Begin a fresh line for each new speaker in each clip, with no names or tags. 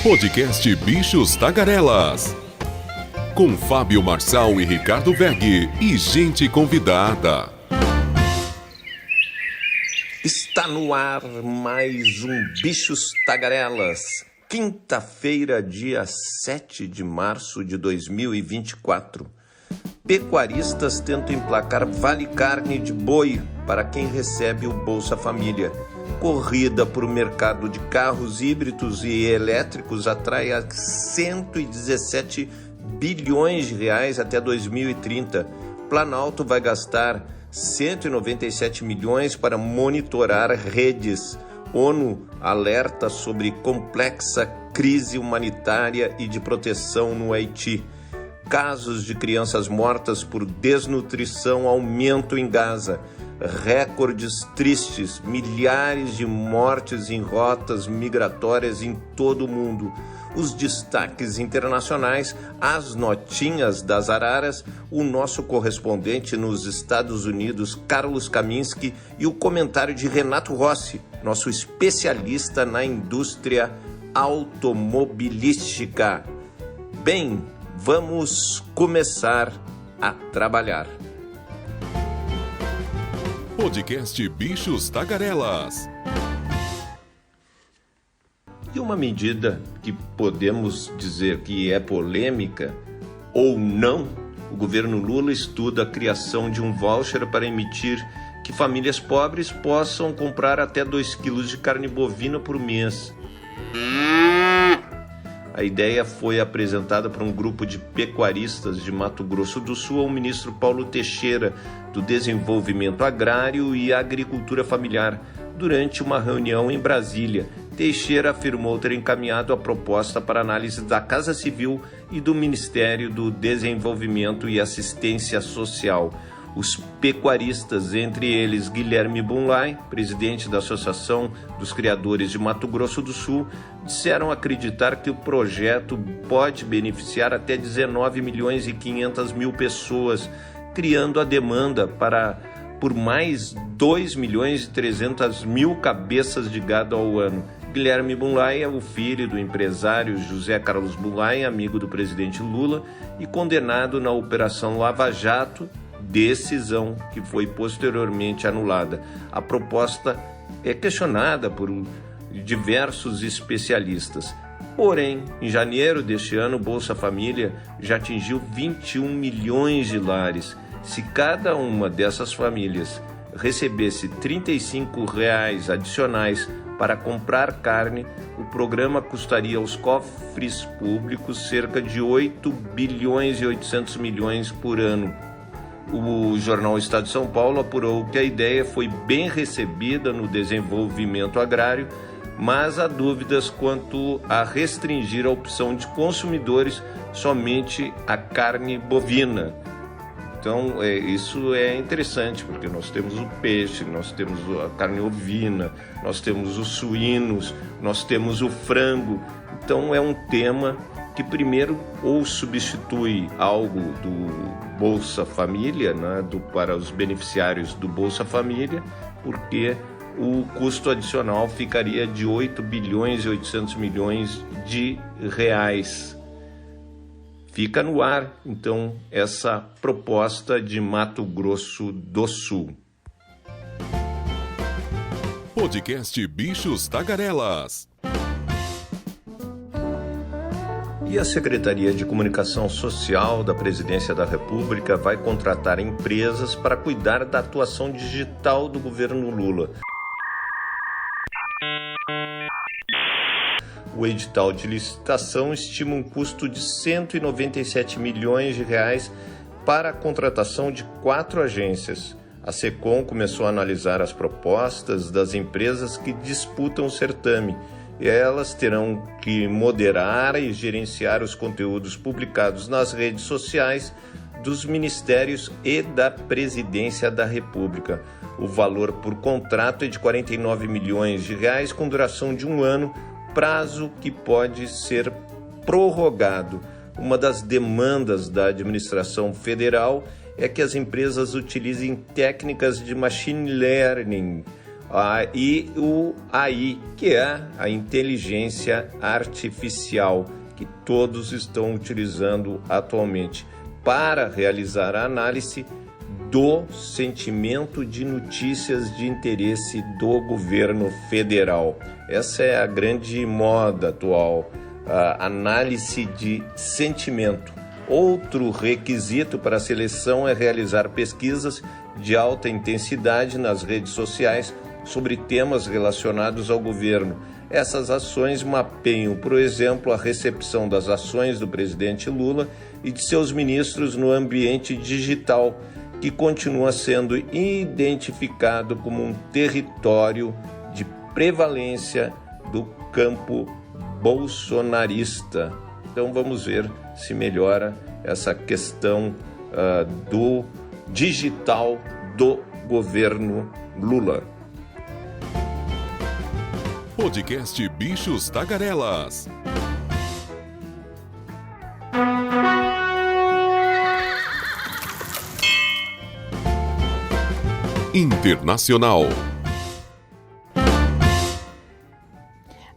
Podcast Bichos Tagarelas. Com Fábio Marçal e Ricardo Berg e gente convidada.
Está no ar mais um Bichos Tagarelas. Quinta-feira, dia 7 de março de 2024. Pecuaristas tentam emplacar vale carne de boi para quem recebe o Bolsa Família. Corrida por mercado de carros híbridos e elétricos atrai a 117 bilhões de reais até 2030. Planalto vai gastar 197 milhões para monitorar redes. ONU alerta sobre complexa crise humanitária e de proteção no Haiti. Casos de crianças mortas por desnutrição aumentam em Gaza. Recordes tristes, milhares de mortes em rotas migratórias em todo o mundo. Os destaques internacionais, as notinhas das araras, o nosso correspondente nos Estados Unidos, Carlos Kaminski, e o comentário de Renato Rossi, nosso especialista na indústria automobilística. Bem, vamos começar a trabalhar.
Podcast Bichos Tagarelas.
E uma medida que podemos dizer que é polêmica ou não, o governo Lula estuda a criação de um voucher para emitir que famílias pobres possam comprar até 2 quilos de carne bovina por mês. A ideia foi apresentada por um grupo de pecuaristas de Mato Grosso do Sul ao ministro Paulo Teixeira, do Desenvolvimento Agrário e Agricultura Familiar, durante uma reunião em Brasília. Teixeira afirmou ter encaminhado a proposta para análise da Casa Civil e do Ministério do Desenvolvimento e Assistência Social. Os pecuaristas, entre eles Guilherme Bunlai, presidente da Associação dos Criadores de Mato Grosso do Sul, disseram acreditar que o projeto pode beneficiar até 19 milhões e 500 mil pessoas, criando a demanda por mais 2 milhões e 300 mil cabeças de gado ao ano. Guilherme Bunlai é o filho do empresário José Carlos Bunlai, amigo do presidente Lula, e condenado na Operação Lava Jato, decisão que foi posteriormente anulada. A proposta é questionada por diversos especialistas. Porém, em janeiro deste ano, o Bolsa Família já atingiu 21 milhões de lares. Se cada uma dessas famílias recebesse R$ 35 adicionais para comprar carne, o programa custaria aos cofres públicos cerca de 8 bilhões e 800 milhões por ano. O jornal Estado de São Paulo apurou que a ideia foi bem recebida no desenvolvimento agrário, mas há dúvidas quanto a restringir a opção de consumidores somente à carne bovina. Então, isso é interessante, porque nós temos o peixe, nós temos a carne ovina, nós temos os suínos, nós temos o frango. Então, é um tema que primeiro ou substitui algo do Bolsa Família, né, para os beneficiários do Bolsa Família, porque o custo adicional ficaria de 8 bilhões e 800 milhões de reais. Fica no ar, então, essa proposta de Mato Grosso do Sul.
Podcast Bichos Tagarelas.
E a Secretaria de Comunicação Social da Presidência da República vai contratar empresas para cuidar da atuação digital do governo Lula. O edital de licitação estima um custo de 197 milhões de reais para a contratação de 4 agências. A SECOM começou a analisar as propostas das empresas que disputam o certame. E elas terão que moderar e gerenciar os conteúdos publicados nas redes sociais dos ministérios e da Presidência da República. O valor por contrato é de 49 milhões de reais com duração de 1 ano, prazo que pode ser prorrogado. Uma das demandas da administração federal é que as empresas utilizem técnicas de machine learning, e o AI, que é a inteligência artificial, que todos estão utilizando atualmente para realizar a análise do sentimento de notícias de interesse do governo federal. Essa é a grande moda atual, a análise de sentimento. Outro requisito para a seleção é realizar pesquisas de alta intensidade nas redes sociais sobre temas relacionados ao governo. Essas ações mapeiam, por exemplo, a recepção das ações do presidente Lula e de seus ministros no ambiente digital, que continua sendo identificado como um território de prevalência do campo bolsonarista. Então vamos ver se melhora essa questão do digital do governo Lula.
Podcast Bichos Tagarelas. Internacional.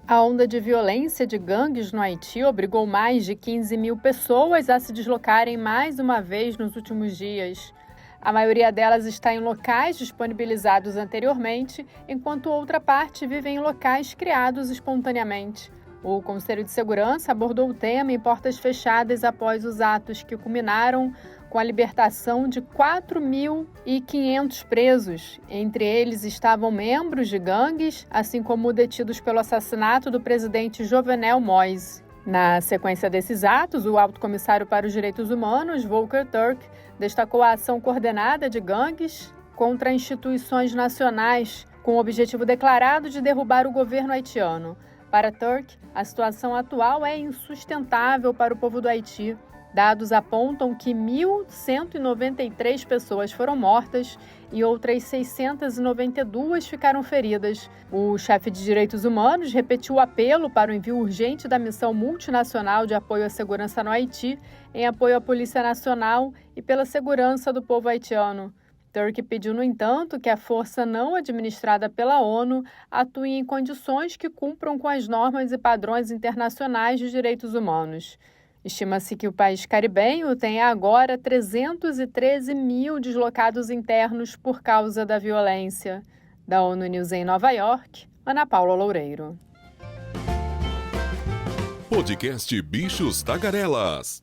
A onda de violência de gangues no Haiti obrigou mais de 15 mil pessoas a se deslocarem mais uma vez nos últimos dias. A maioria delas está em locais disponibilizados anteriormente, enquanto outra parte vive em locais criados espontaneamente. O Conselho de Segurança abordou o tema em portas fechadas após os atos que culminaram com a libertação de 4.500 presos. Entre eles estavam membros de gangues, assim como detidos pelo assassinato do presidente Jovenel Moïse. Na sequência desses atos, o Alto Comissário para os Direitos Humanos, Volker Turk, destacou a ação coordenada de gangues contra instituições nacionais, com o objetivo declarado de derrubar o governo haitiano. Para Turk, a situação atual é insustentável para o povo do Haiti. Dados apontam que 1.193 pessoas foram mortas e outras 692 ficaram feridas. O chefe de direitos humanos repetiu o apelo para o envio urgente da missão multinacional de apoio à segurança no Haiti, em apoio à Polícia Nacional e pela segurança do povo haitiano. Turk pediu, no entanto, que a força não administrada pela ONU atue em condições que cumpram com as normas e padrões internacionais de direitos humanos. Estima-se que o país caribenho tenha agora 313 mil deslocados internos por causa da violência. Da ONU News em Nova York, Ana Paula Loureiro.
Podcast Bichos Tagarelas.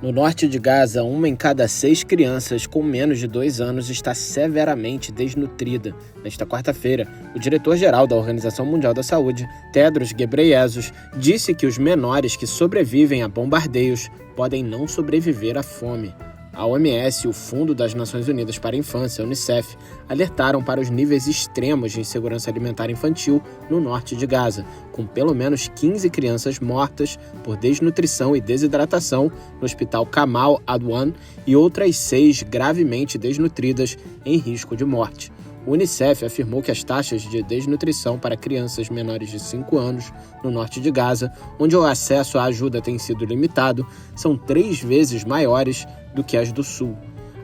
No norte de Gaza, 1 em cada 6 crianças com menos de 2 anos está severamente desnutrida. Nesta quarta-feira, o diretor-geral da Organização Mundial da Saúde, Tedros Ghebreyesus, disse que os menores que sobrevivem a bombardeios podem não sobreviver à fome. A OMS e o Fundo das Nações Unidas para a Infância, a Unicef, alertaram para os níveis extremos de insegurança alimentar infantil no norte de Gaza, com pelo menos 15 crianças mortas por desnutrição e desidratação no hospital Kamal Adwan e outras 6 gravemente desnutridas em risco de morte. O Unicef afirmou que as taxas de desnutrição para crianças menores de 5 anos no norte de Gaza, onde o acesso à ajuda tem sido limitado, são 3 vezes maiores do que as do sul.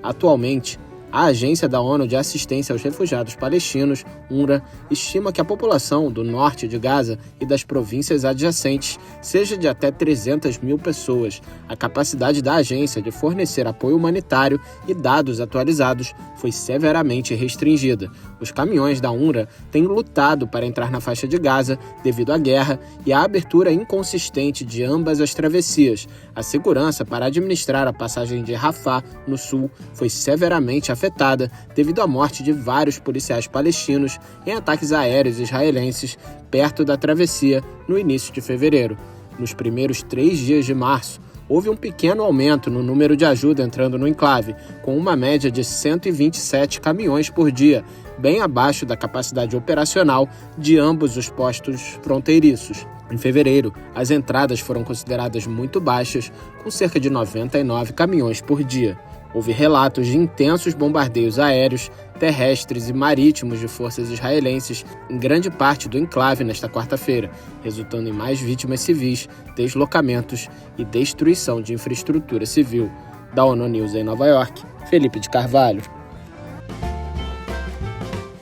Atualmente, a Agência da ONU de Assistência aos Refugiados Palestinos, UNRWA, estima que a população do norte de Gaza e das províncias adjacentes seja de até 300 mil pessoas. A capacidade da agência de fornecer apoio humanitário e dados atualizados foi severamente restringida. Os caminhões da UNRWA têm lutado para entrar na faixa de Gaza devido à guerra e à abertura inconsistente de ambas as travessias. A segurança para administrar a passagem de Rafah, no sul, foi severamente afetada devido à morte de vários policiais palestinos em ataques aéreos israelenses perto da travessia no início de fevereiro. Nos primeiros 3 dias de março, houve um pequeno aumento no número de ajuda entrando no enclave, com uma média de 127 caminhões por dia, bem abaixo da capacidade operacional de ambos os postos fronteiriços. Em fevereiro, as entradas foram consideradas muito baixas, com cerca de 99 caminhões por dia. Houve relatos de intensos bombardeios aéreos, terrestres e marítimos de forças israelenses em grande parte do enclave nesta quarta-feira, resultando em mais vítimas civis, deslocamentos e destruição de infraestrutura civil. Da ONU News em Nova York, Felipe de Carvalho.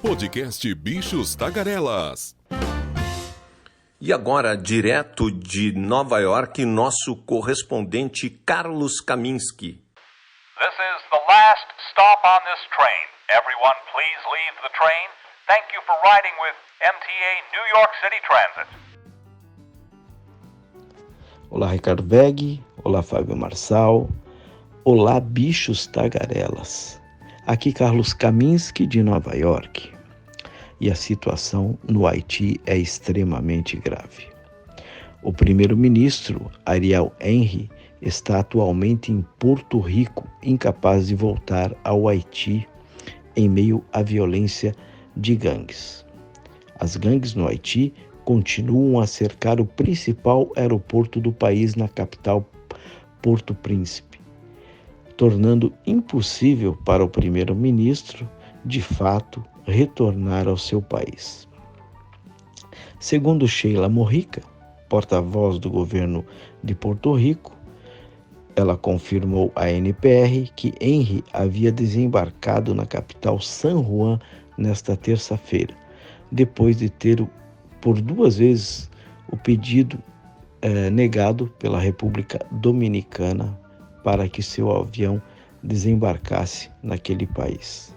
Podcast Bichos Tagarelas.
E agora, direto de Nova York, nosso correspondente Carlos Kaminski.
This is the last stop on this train. Everyone please leave the train. Thank you for riding with MTA New York City Transit.
Olá, Ricardo Veg. Olá, Fábio Marçal. Olá, bichos tagarelas. Aqui Carlos Kaminski de Nova York. E a situação no Haiti é extremamente grave. O primeiro-ministro, Ariel Henry, está atualmente em Porto Rico, incapaz de voltar ao Haiti em meio à violência de gangues. As gangues no Haiti continuam a cercar o principal aeroporto do país na capital, Porto Príncipe, tornando impossível para o primeiro-ministro, de fato, retornar ao seu país. Segundo Sheila Morrica, porta-voz do governo de Porto Rico, ela confirmou à NPR que Henry havia desembarcado na capital San Juan nesta terça-feira, depois de ter por 2 vezes o pedido negado pela República Dominicana para que seu avião desembarcasse naquele país.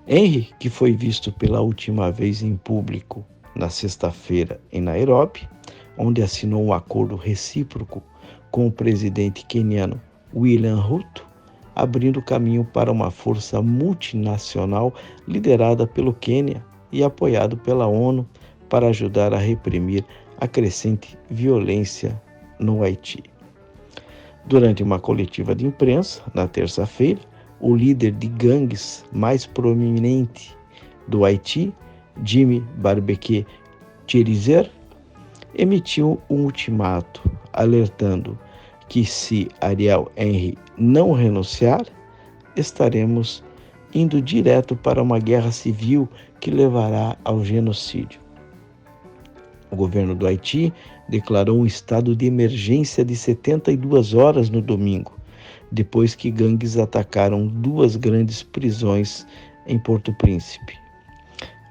Henry, que foi visto pela última vez em público na sexta-feira em Nairobi, onde assinou um acordo recíproco com o presidente queniano William Ruto, abrindo caminho para uma força multinacional liderada pelo Quênia e apoiado pela ONU para ajudar a reprimir a crescente violência no Haiti. Durante uma coletiva de imprensa, na terça-feira, o líder de gangues mais prominente do Haiti, Jimmy Barbecue Cherizer, emitiu um ultimato alertando que se Ariel Henry não renunciar, estaremos indo direto para uma guerra civil que levará ao genocídio. O governo do Haiti declarou um estado de emergência de 72 horas no domingo, depois que gangues atacaram 2 grandes prisões em Porto Príncipe.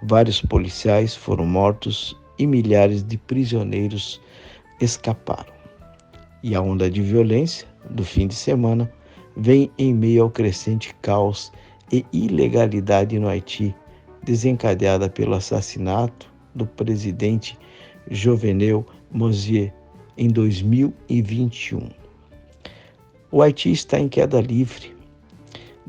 Vários policiais foram mortos e milhares de prisioneiros escaparam. E a onda de violência do fim de semana vem em meio ao crescente caos e ilegalidade no Haiti, desencadeada pelo assassinato do presidente Jovenel Moïse em 2021. O Haiti está em queda livre.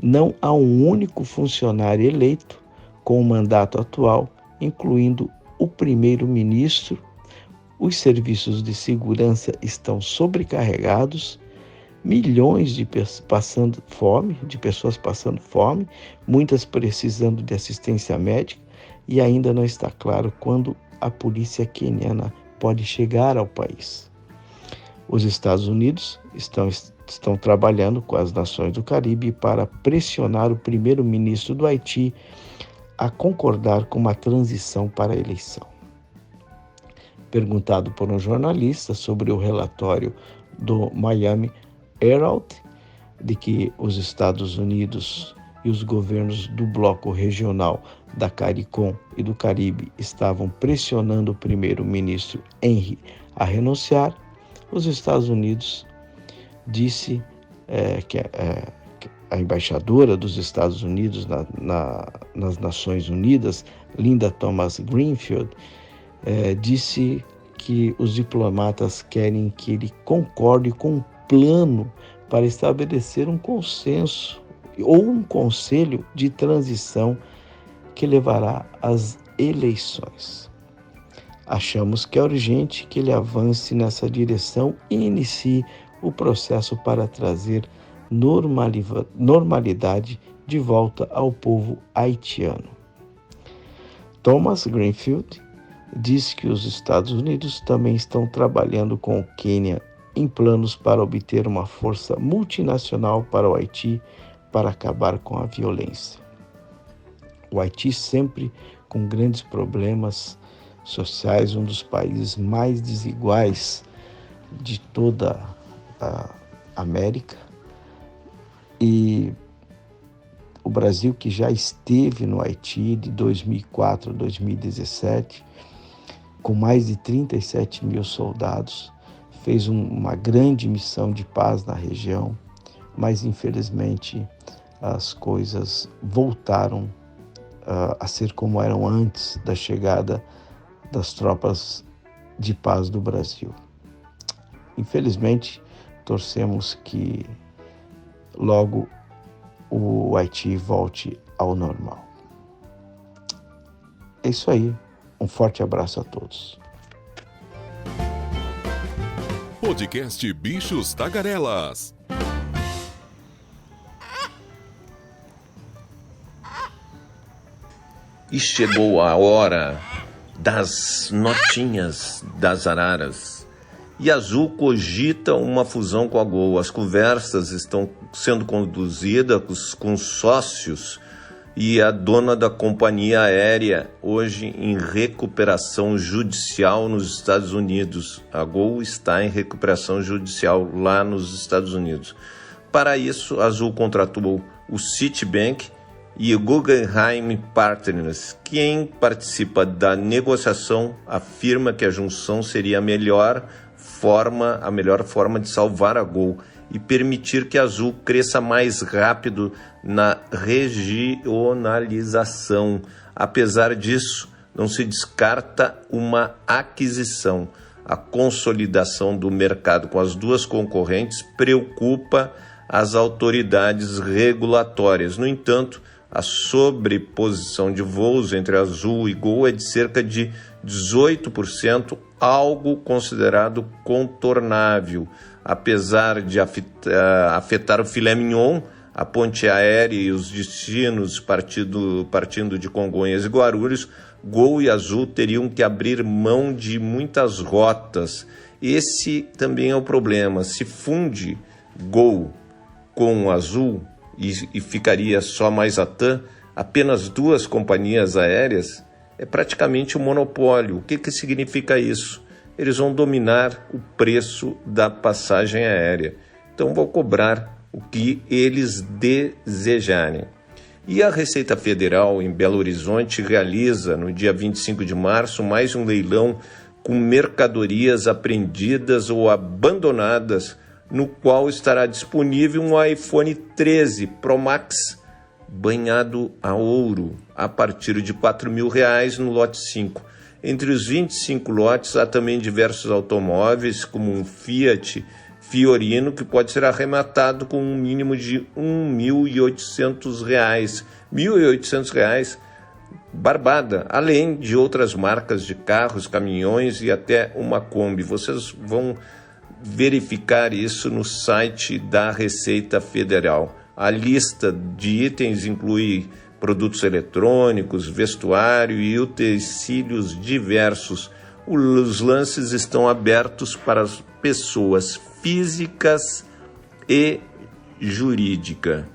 Não há um único funcionário eleito com o mandato atual, incluindo o primeiro-ministro. Os serviços de segurança estão sobrecarregados, milhões de pessoas passando fome, muitas precisando de assistência médica, e ainda não está claro quando a polícia queniana pode chegar ao país. Os Estados Unidos estão trabalhando com as nações do Caribe para pressionar o primeiro-ministro do Haiti a concordar com uma transição para a eleição. Perguntado por um jornalista sobre o relatório do Miami Herald de que os Estados Unidos e os governos do bloco regional da CARICOM e do Caribe estavam pressionando o primeiro-ministro Henry a renunciar, os Estados Unidos disse que a embaixadora dos Estados Unidos nas Nações Unidas, Linda Thomas-Greenfield, disse que os diplomatas querem que ele concorde com um plano para estabelecer um consenso ou um conselho de transição que levará às eleições. Achamos que é urgente que ele avance nessa direção e inicie o processo para trazer normalidade de volta ao povo haitiano. Thomas Greenfield diz que os Estados Unidos também estão trabalhando com o Quênia em planos para obter uma força multinacional para o Haiti para acabar com a violência. O Haiti sempre com grandes problemas sociais, um dos países mais desiguais de toda a América, e o Brasil, que já esteve no Haiti de 2004 a 2017, com mais de 37 mil soldados, fez uma grande missão de paz na região, mas infelizmente as coisas voltaram a ser como eram antes da chegada das tropas de paz do Brasil. Infelizmente, torcemos que logo o Haiti volte ao normal. É isso aí. Um forte abraço a todos.
Podcast Bichos Tagarelas.
E chegou a hora das notinhas das araras. E Azul cogita uma fusão com a Gol. As conversas estão sendo conduzidas com sócios e a dona da companhia aérea, hoje em recuperação judicial nos Estados Unidos. A Gol está em recuperação judicial lá nos Estados Unidos. Para isso, a Azul contratou o Citibank e o Guggenheim Partners. Quem participa da negociação afirma que a junção seria a melhor forma de salvar a Gol e permitir que a Azul cresça mais rápido na regionalização. Apesar disso, não se descarta uma aquisição. A consolidação do mercado com as duas concorrentes preocupa as autoridades regulatórias. No entanto, a sobreposição de voos entre Azul e Gol é de cerca de 18%, algo considerado contornável. Apesar de afetar o filé mignon, a ponte aérea e os destinos partindo de Congonhas e Guarulhos, Gol e Azul teriam que abrir mão de muitas rotas. Esse também é o problema. Se funde Gol com o Azul e ficaria só mais a TAM, apenas duas companhias aéreas, é praticamente um monopólio. O que significa isso? Eles vão dominar o preço da passagem aérea. Então vão cobrar o que eles desejarem. E a Receita Federal em Belo Horizonte realiza, no dia 25 de março, mais um leilão com mercadorias apreendidas ou abandonadas, no qual estará disponível um iPhone 13 Pro Max banhado a ouro, a partir de R$ 4.000 no lote 5. Entre os 25 lotes há também diversos automóveis, como um Fiat Fiorino, que pode ser arrematado com um mínimo de R$ 1.800. R$ 1.800, barbada, além de outras marcas de carros, caminhões e até uma Kombi. Vocês vão verificar isso no site da Receita Federal. A lista de itens inclui produtos eletrônicos, vestuário e utensílios diversos. Os lances estão abertos para as pessoas físicas e jurídicas.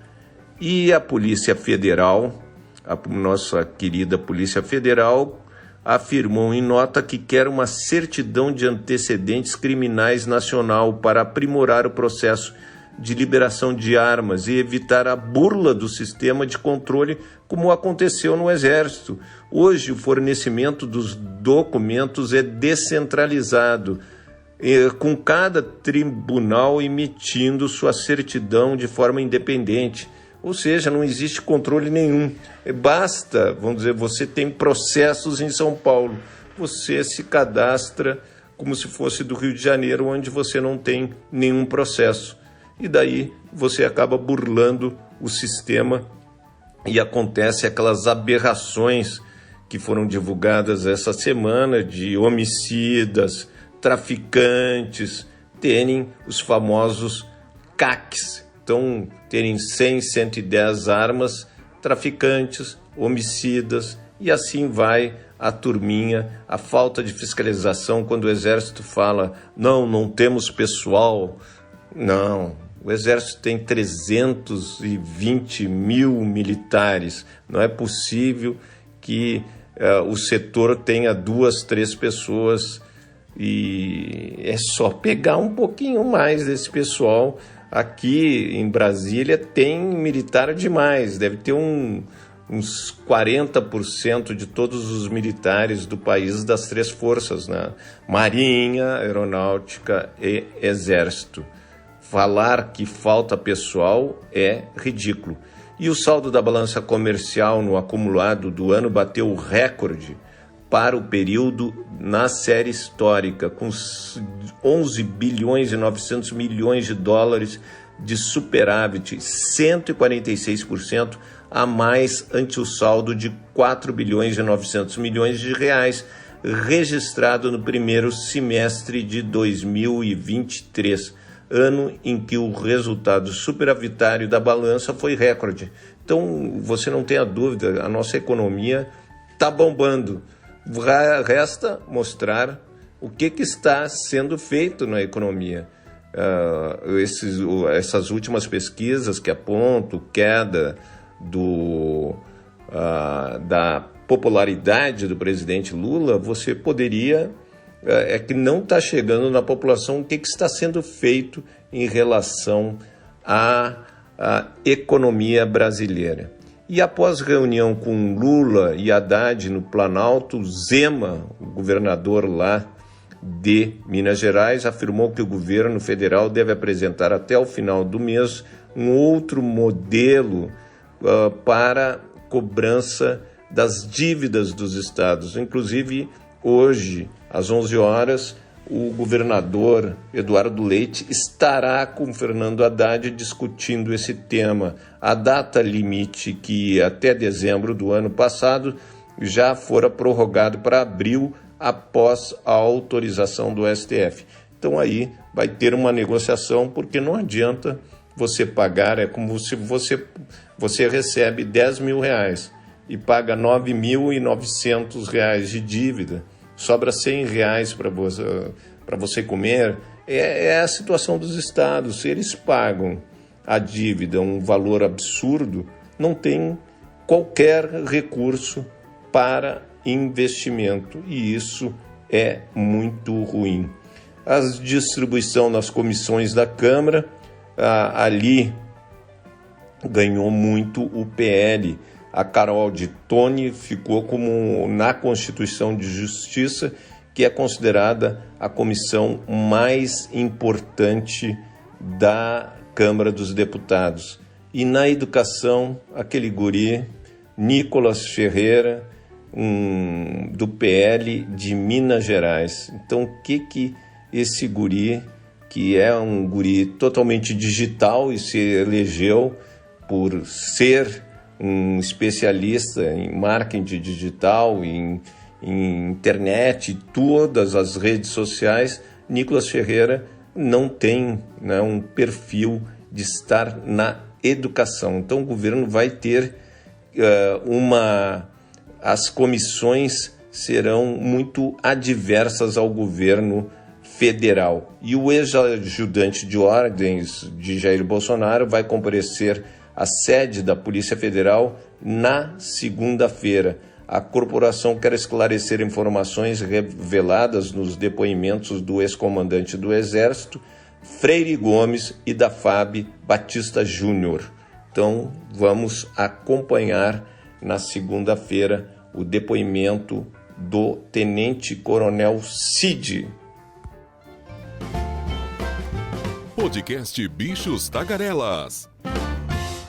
E a Polícia Federal, a nossa querida Polícia Federal, afirmou em nota que quer uma certidão de antecedentes criminais nacional para aprimorar o processo de liberação de armas e evitar a burla do sistema de controle, como aconteceu no Exército. Hoje, o fornecimento dos documentos é descentralizado, com cada tribunal emitindo sua certidão de forma independente. Ou seja, não existe controle nenhum. Basta, vamos dizer, você tem processos em São Paulo, você se cadastra como se fosse do Rio de Janeiro, onde você não tem nenhum processo. E daí você acaba burlando o sistema e acontece aquelas aberrações que foram divulgadas essa semana de homicidas, traficantes, terem os famosos CACs. Então, terem 100, 110 armas, traficantes, homicidas, e assim vai a turminha, a falta de fiscalização quando o Exército fala, não temos pessoal. Não, o Exército tem 320 mil militares. Não é possível que o setor tenha 2, 3 pessoas, e é só pegar um pouquinho mais desse pessoal. Aqui em Brasília tem militar demais, deve ter uns 40% de todos os militares do país das 3 forças, né? Marinha, Aeronáutica e Exército. Falar que falta pessoal é ridículo. E o saldo da balança comercial no acumulado do ano bateu o recorde para o período na série histórica, com 11 bilhões e 900 milhões de dólares de superávit, 146% a mais ante o saldo de 4 bilhões e 900 milhões de reais registrado no primeiro semestre de 2023, ano em que o resultado superavitário da balança foi recorde. Então, você não tenha dúvida, a nossa economia está bombando. Resta mostrar o que está sendo feito na economia. Essas últimas pesquisas que apontam queda da popularidade do presidente Lula, você poderia... é que não está chegando na população o que está sendo feito em relação à economia brasileira. E após reunião com Lula e Haddad no Planalto, Zema, o governador lá de Minas Gerais, afirmou que o governo federal deve apresentar até o final do mês um outro modelo para cobrança das dívidas dos estados. Inclusive, hoje, às 11 horas, o governador Eduardo Leite estará com Fernando Haddad discutindo esse tema. A data limite, que até dezembro do ano passado já fora prorrogado para abril, após a autorização do STF. Então aí vai ter uma negociação, porque não adianta você pagar, é como se você recebe 10 mil reais e paga 9.900 reais de dívida, sobra 100 reais para você comer. É a situação dos estados. Se eles pagam a dívida um valor absurdo, não tem qualquer recurso para investimento, e isso é muito ruim. A distribuição nas comissões da Câmara, ali ganhou muito o PL. A Carol de Toni ficou como na Constituição de Justiça, que é considerada a comissão mais importante da Câmara dos Deputados. E na educação, aquele guri, Nicolas Ferreira, do PL de Minas Gerais. Então, o que esse guri, que é um guri totalmente digital e se elegeu por ser um especialista em marketing digital, em internet, todas as redes sociais, Nicolas Ferreira não tem, né, um perfil de estar na educação. Então, o governo vai ter as comissões serão muito adversas ao governo federal. E o ex-ajudante de ordens de Jair Bolsonaro vai comparecer à sede da Polícia Federal na segunda-feira. A corporação quer esclarecer informações reveladas nos depoimentos do ex-comandante do Exército, Freire Gomes, e da FAB Batista Júnior. Então, vamos acompanhar na segunda-feira o depoimento do Tenente-Coronel Cid.
Podcast Bichos Tagarelas.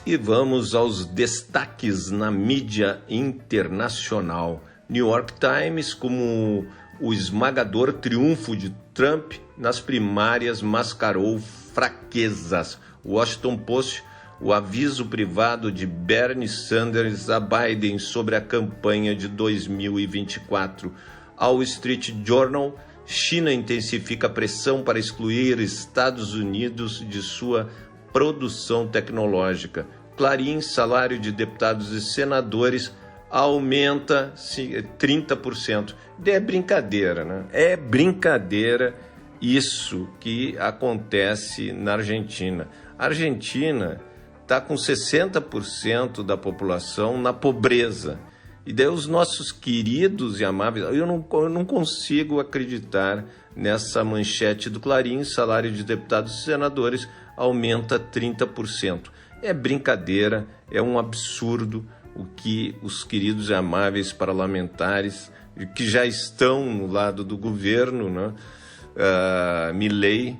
E vamos aos destaques na mídia internacional. New York Times, como o esmagador triunfo de Trump nas primárias mascarou fraquezas. Washington Post, o aviso privado de Bernie Sanders a Biden sobre a campanha de 2024. Wall Street Journal, China intensifica a pressão para excluir Estados Unidos de sua produção tecnológica. Clarim, salário de deputados e senadores aumenta 30%. É brincadeira, né? É brincadeira isso que acontece na Argentina. A Argentina está com 60% da população na pobreza. E daí os nossos queridos e amáveis... Eu não consigo acreditar nessa manchete do Clarim, salário de deputados e senadores aumenta 30%. É brincadeira, é um absurdo o que os queridos e amáveis parlamentares que já estão no lado do governo, né, Milei,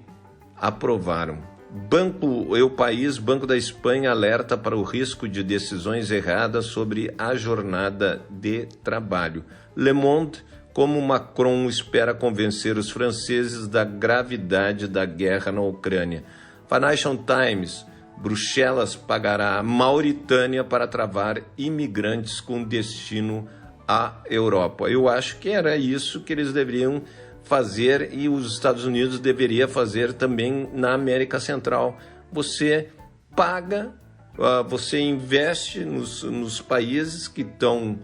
aprovaram. Banco da Espanha alerta para o risco de decisões erradas sobre a jornada de trabalho. Le Monde, como Macron espera convencer os franceses da gravidade da guerra na Ucrânia. Financial Times, Bruxelas pagará a Mauritânia para travar imigrantes com destino à Europa. Eu acho que era isso que eles deveriam fazer e os Estados Unidos deveria fazer também na América Central. Você paga, você investe nos países que estão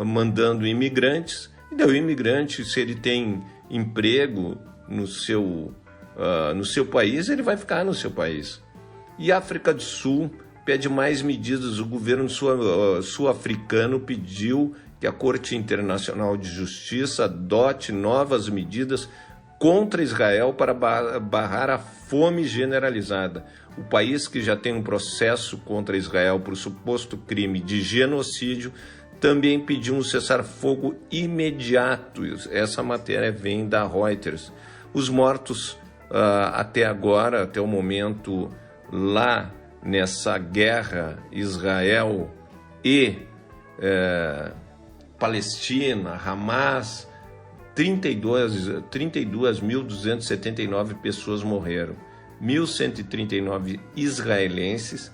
mandando imigrantes, e daí o imigrante, se ele tem emprego no seu país, ele vai ficar no seu país. E a África do Sul pede mais medidas. O governo sul-africano pediu que a Corte Internacional de Justiça adote novas medidas contra Israel para barrar a fome generalizada. O país, que já tem um processo contra Israel por suposto crime de genocídio, também pediu um cessar-fogo imediato. Essa matéria vem da Reuters. Os mortos até agora, até o momento, lá nessa guerra Israel e Palestina, Hamas, 32.279 pessoas morreram, 1.139 israelenses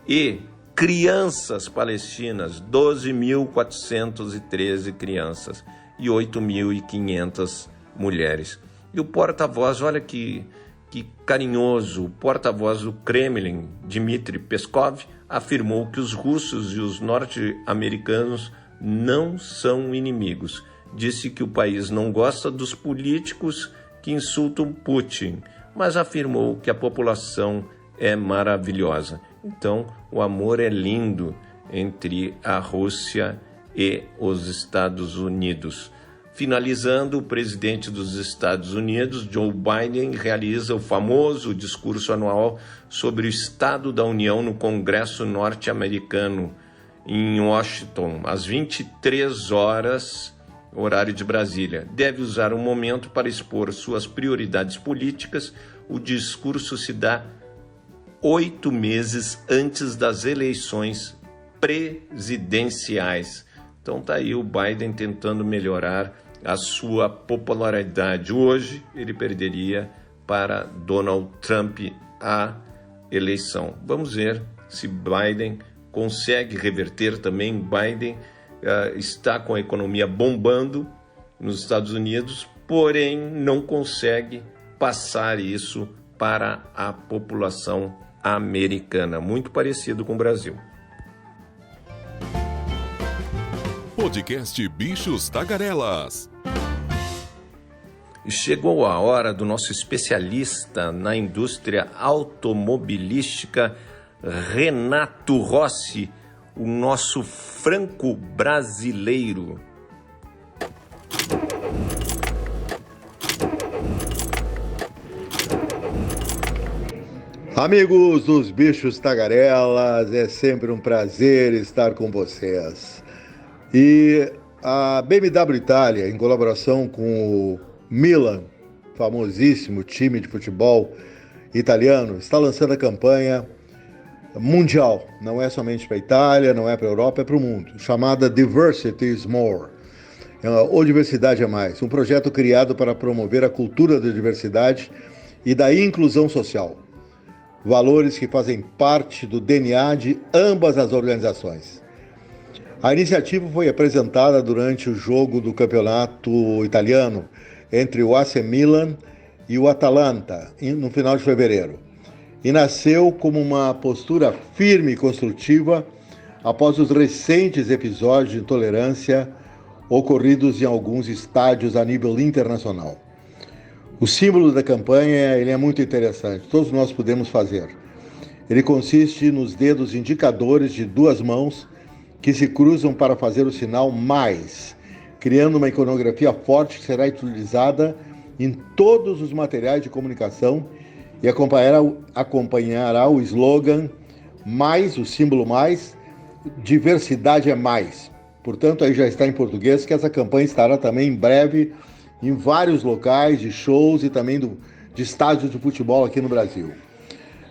e crianças palestinas, 12.413 crianças e 8.500 mulheres. E o porta-voz, olha que carinhoso, o porta-voz do Kremlin, Dmitry Peskov, afirmou que os russos e os norte-americanos não são inimigos. Disse que o país não gosta dos políticos que insultam Putin, mas afirmou que a população é maravilhosa. Então, o amor é lindo entre a Rússia e os Estados Unidos. Finalizando, o presidente dos Estados Unidos, Joe Biden, realiza o famoso discurso anual sobre o Estado da União no Congresso norte-americano, em Washington, às 23 horas, horário de Brasília. Deve usar um momento para expor suas prioridades políticas. O discurso se dá 8 meses antes das eleições presidenciais. Então está aí o Biden tentando melhorar a sua popularidade. Hoje ele perderia para Donald Trump a eleição. Vamos ver se Biden consegue reverter também. Biden está com a economia bombando nos Estados Unidos, porém não consegue passar isso para a população americana. Muito parecido com o Brasil.
Podcast Bichos Tagarelas.
Chegou a hora do nosso especialista na indústria automobilística, Renato Rossi, o nosso franco-brasileiro.
Amigos dos Bichos Tagarelas, é sempre um prazer estar com vocês. E a BMW Itália, em colaboração com o Milan, famosíssimo time de futebol italiano, está lançando a campanha mundial. Não é somente para a Itália, não é para a Europa, é para o mundo, chamada Diversity is More, ou Diversidade é Mais, um projeto criado para promover a cultura da diversidade e da inclusão social, valores que fazem parte do DNA de ambas as organizações. A iniciativa foi apresentada durante o jogo do campeonato italiano entre o AC Milan e o Atalanta, no final de fevereiro, e nasceu como uma postura firme e construtiva após os recentes episódios de intolerância ocorridos em alguns estádios a nível internacional. O símbolo da campanha ele é muito interessante, todos nós podemos fazer. Ele consiste nos dedos indicadores de duas mãos que se cruzam para fazer o sinal mais, criando uma iconografia forte que será utilizada em todos os materiais de comunicação e acompanhará o slogan mais, o símbolo mais, diversidade é mais. Portanto, aí já está em português que essa campanha estará também em breve em vários locais de shows e também de estádios de futebol aqui no Brasil.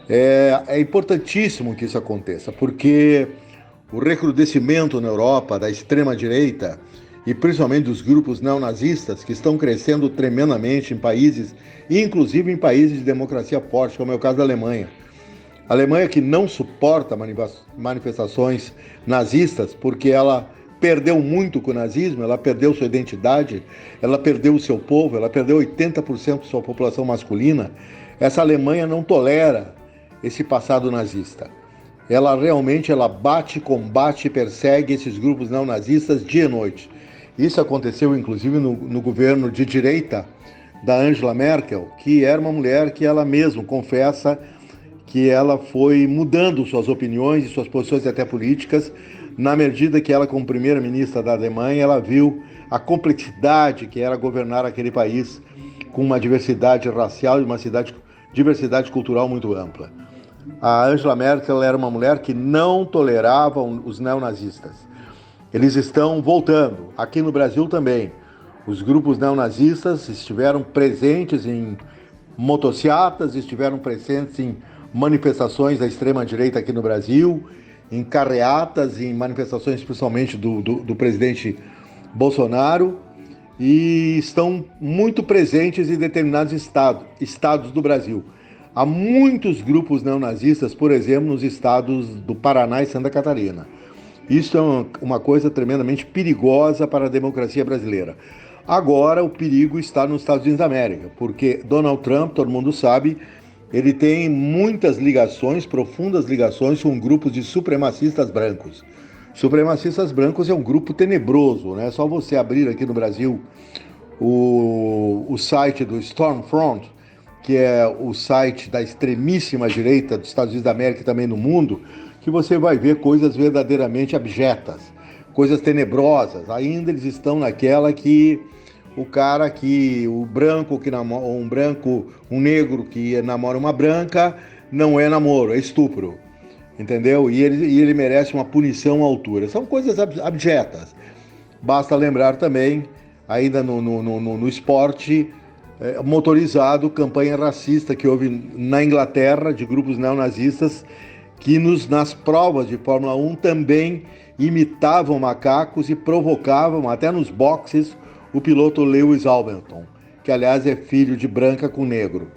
É importantíssimo que isso aconteça, porque o recrudescimento na Europa da extrema-direita e principalmente dos grupos neonazistas que estão crescendo tremendamente em países, inclusive em países de democracia forte, como é o caso da Alemanha. A Alemanha que não suporta manifestações nazistas porque ela perdeu muito com o nazismo, ela perdeu sua identidade, ela perdeu o seu povo, ela perdeu 80% de sua população masculina. Essa Alemanha não tolera esse passado nazista. Ela realmente bate, combate e persegue esses grupos neonazistas dia e noite. Isso aconteceu inclusive no governo de direita da Angela Merkel, que era uma mulher que ela mesma confessa que ela foi mudando suas opiniões e suas posições até políticas, na medida que ela, como primeira-ministra da Alemanha, ela viu a complexidade que era governar aquele país com uma diversidade racial e uma diversidade cultural muito ampla. A Angela Merkel era uma mulher que não tolerava os neonazistas. Eles estão voltando, aqui no Brasil também. Os grupos neonazistas estiveram presentes em motociatas, estiveram presentes em manifestações da extrema-direita aqui no Brasil, em carreatas, em manifestações principalmente do presidente Bolsonaro, e estão muito presentes em determinados estados do Brasil. Há muitos grupos neonazistas, por exemplo, nos estados do Paraná e Santa Catarina. Isso é uma coisa tremendamente perigosa para a democracia brasileira. Agora, o perigo está nos Estados Unidos da América, porque Donald Trump, todo mundo sabe, ele tem muitas ligações, profundas ligações com grupos de supremacistas brancos. Supremacistas brancos é um grupo tenebroso, né? Só você abrir aqui no Brasil o site do Stormfront, que é o site da extremíssima direita dos Estados Unidos da América e também no mundo, que você vai ver coisas verdadeiramente abjetas, coisas tenebrosas. Ainda eles estão naquela que o branco que namora um negro que namora uma branca, não é namoro, é estupro, entendeu? E ele merece uma punição à altura. São coisas abjetas. Basta lembrar também, ainda no esporte motorizado, campanha racista que houve na Inglaterra de grupos neonazistas que nas provas de Fórmula 1 também imitavam macacos e provocavam, até nos boxes, o piloto Lewis Hamilton, que aliás é filho de branca com negro.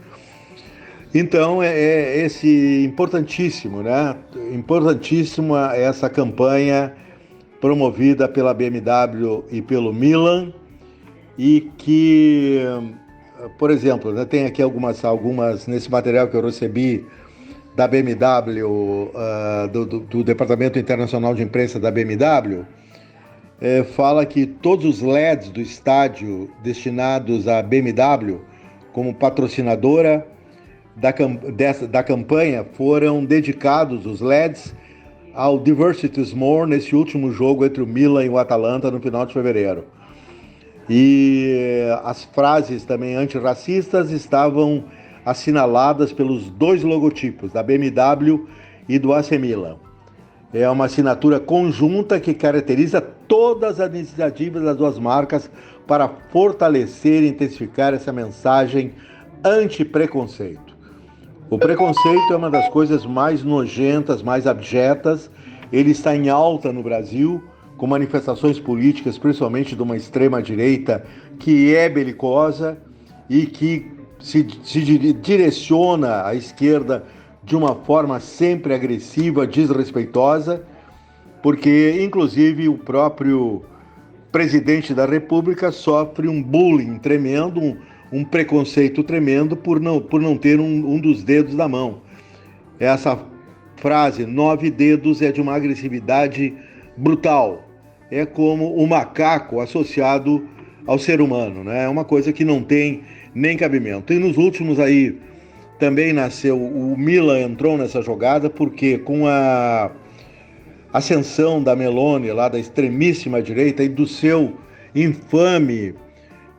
Então é esse importantíssimo, né? Importantíssima essa campanha promovida pela BMW e pelo Milan, e que, por exemplo, né, tem aqui algumas nesse material que eu recebi da BMW, do Departamento Internacional de Imprensa da BMW, fala que todos os LEDs do estádio destinados à BMW como patrocinadora da campanha foram dedicados, os LEDs, ao Diversity is More nesse último jogo entre o Milan e o Atalanta no final de fevereiro. E as frases também antirracistas estavam assinaladas pelos dois logotipos, da BMW e do AC Milan. É uma assinatura conjunta que caracteriza todas as iniciativas das duas marcas para fortalecer e intensificar essa mensagem anti-preconceito. O preconceito é uma das coisas mais nojentas, mais abjetas. Ele está em alta no Brasil, com manifestações políticas, principalmente de uma extrema-direita que é belicosa e que se direciona à esquerda de uma forma sempre agressiva, desrespeitosa, porque, inclusive, o próprio presidente da República sofre um bullying tremendo, um preconceito tremendo por não ter um dos dedos da mão. Essa frase, 9 dedos, é de uma agressividade brutal. É como o macaco associado ao ser humano, né? É uma coisa que não tem nem cabimento. E nos últimos aí, também nasceu, o Milan entrou nessa jogada, porque com a ascensão da Meloni, lá da extremíssima direita, e do seu infame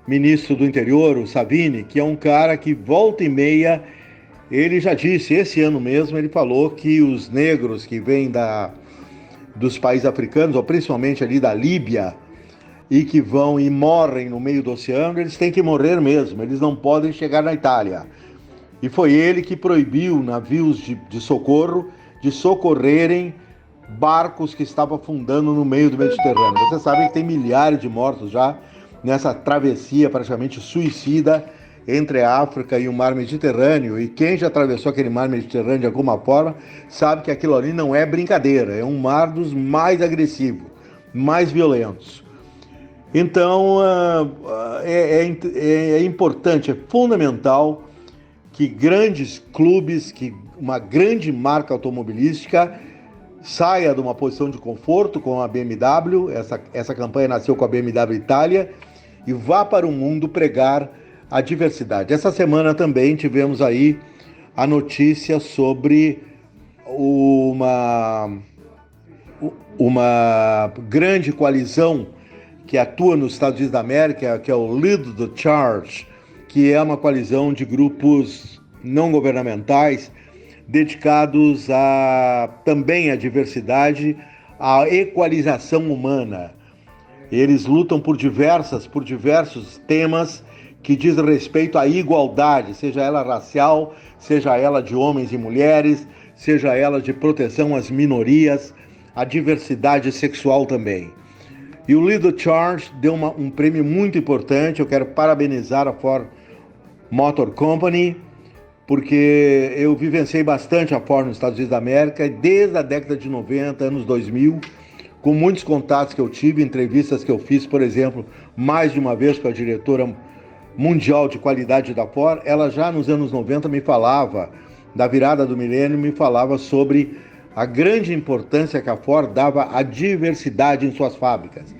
ministro do interior, o Salvini, que é um cara que volta e meia, ele já disse, esse ano mesmo, ele falou que os negros que vêm dos países africanos, ou principalmente ali da Líbia, e que vão e morrem no meio do oceano, eles têm que morrer mesmo, eles não podem chegar na Itália. E foi ele que proibiu navios de socorro de socorrerem barcos que estavam afundando no meio do Mediterrâneo. Você sabe que tem milhares de mortos já nessa travessia praticamente suicida entre a África e o mar Mediterrâneo, e quem já atravessou aquele mar Mediterrâneo de alguma forma sabe que aquilo ali não é brincadeira, é um mar dos mais agressivos, mais violentos. Então é importante, é fundamental que grandes clubes, que uma grande marca automobilística saia de uma posição de conforto com a BMW, essa campanha nasceu com a BMW Itália, e vá para o mundo pregar a diversidade. Essa semana também tivemos aí a notícia sobre uma grande coalizão que atua nos Estados Unidos da América, que é o Lead the Charge, que é uma coalizão de grupos não governamentais dedicados também à diversidade, à equalização humana. Eles lutam por diversos temas que dizem respeito à igualdade, seja ela racial, seja ela de homens e mulheres, seja ela de proteção às minorias, à diversidade sexual também. E o Lead the Charge deu um prêmio muito importante. Eu quero parabenizar a Ford Motor Company, porque eu vivenciei bastante a Ford nos Estados Unidos da América, desde a década de 90, anos 2000, com muitos contatos que eu tive, entrevistas que eu fiz, por exemplo, mais de uma vez com a diretora mundial de qualidade da Ford. Ela já nos anos 90 me falava, da virada do milênio, me falava sobre a grande importância que a Ford dava à diversidade em suas fábricas.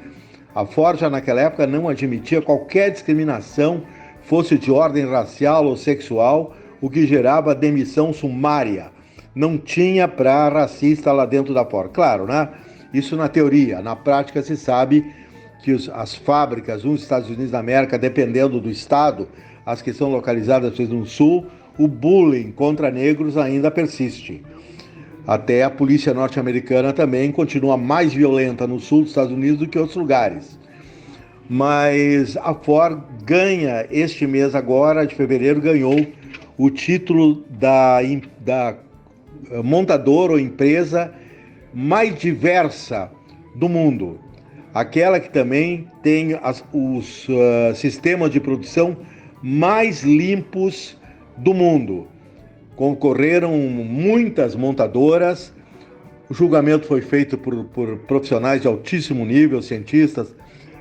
A Ford já naquela época não admitia qualquer discriminação, fosse de ordem racial ou sexual, o que gerava demissão sumária. Não tinha para racista lá dentro da Ford. Claro, né? Isso na teoria. Na prática se sabe que as fábricas nos Estados Unidos da América, dependendo do estado, as que são localizadas no sul, o bullying contra negros ainda persiste. Até a polícia norte-americana também continua mais violenta no sul dos Estados Unidos do que outros lugares. Mas a Ford ganha, este mês agora, de fevereiro, ganhou o título da montadora ou empresa mais diversa do mundo. Aquela que também tem os sistemas de produção mais limpos do mundo. Concorreram muitas montadoras, o julgamento foi feito por profissionais de altíssimo nível, cientistas,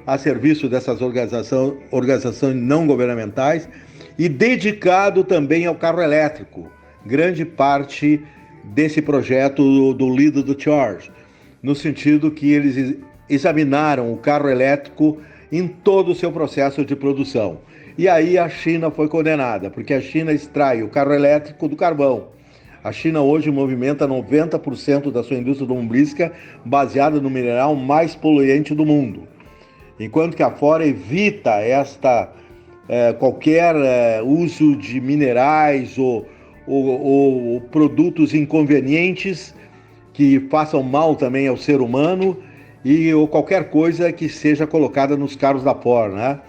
a serviço dessas organizações não governamentais, e dedicado também ao carro elétrico. Grande parte desse projeto do Lead the Charge, no sentido que eles examinaram o carro elétrico em todo o seu processo de produção. E aí a China foi condenada, porque a China extrai o carro elétrico do carvão. A China hoje movimenta 90% da sua indústria automobilística baseada no mineral mais poluente do mundo. Enquanto que a Ford evita qualquer uso de minerais ou produtos inconvenientes que façam mal também ao ser humano ou qualquer coisa que seja colocada nos carros da Ford, né?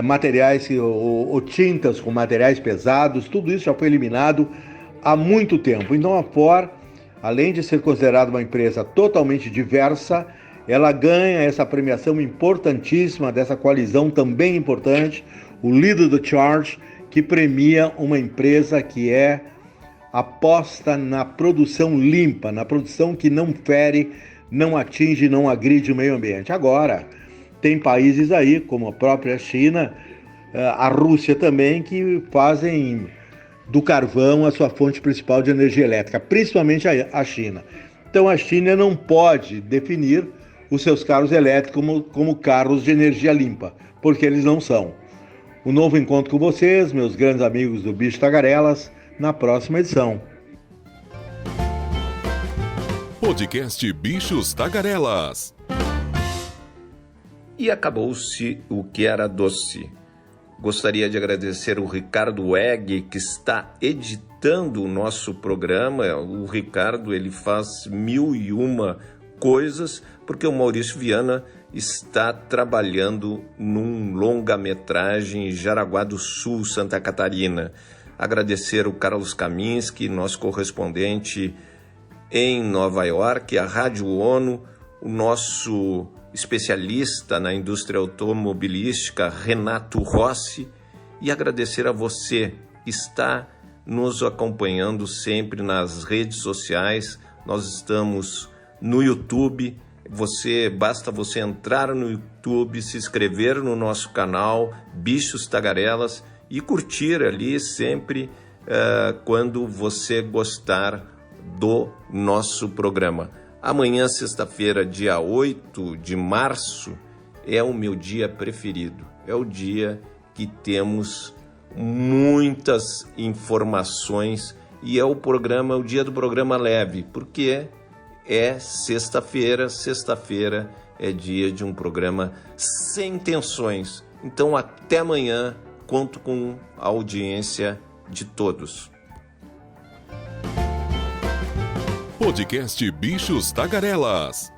Materiais ou tintas com materiais pesados, tudo isso já foi eliminado há muito tempo. Então a Ford, além de ser considerada uma empresa totalmente diversa, ela ganha essa premiação importantíssima dessa coalizão também importante, o Lead the Charge, que premia uma empresa que aposta na produção limpa, na produção que não fere, não atinge, não agride o meio ambiente. Agora, tem países aí, como a própria China, a Rússia também, que fazem do carvão a sua fonte principal de energia elétrica, principalmente a China. Então a China não pode definir os seus carros elétricos como carros de energia limpa, porque eles não são. Um novo encontro com vocês, meus grandes amigos do Bicho Tagarelas, na próxima edição.
Podcast Bichos Tagarelas.
E acabou-se o que era doce. Gostaria de agradecer o Ricardo Egg, que está editando editando o nosso programa. O Ricardo, ele faz 1001 coisas, porque o Maurício Viana está trabalhando num longa-metragem em Jaraguá do Sul, Santa Catarina. Agradecer o Carlos Kaminski, nosso correspondente em Nova York, a Rádio ONU, o nosso especialista na indústria automobilística, Renato Rossi, e agradecer a você que está nos acompanhando sempre nas redes sociais. Nós estamos no YouTube. Basta você entrar no YouTube, se inscrever no nosso canal Bichos Tagarelas e curtir ali sempre quando você gostar do nosso programa. Amanhã, sexta-feira, dia 8 de março, é o meu dia preferido. É o dia que temos muitas informações e é o dia do programa leve, porque é sexta-feira. Sexta-feira é dia de um programa sem tensões. Então, até amanhã. Conto com a audiência de todos.
Podcast Bichos Tagarelas.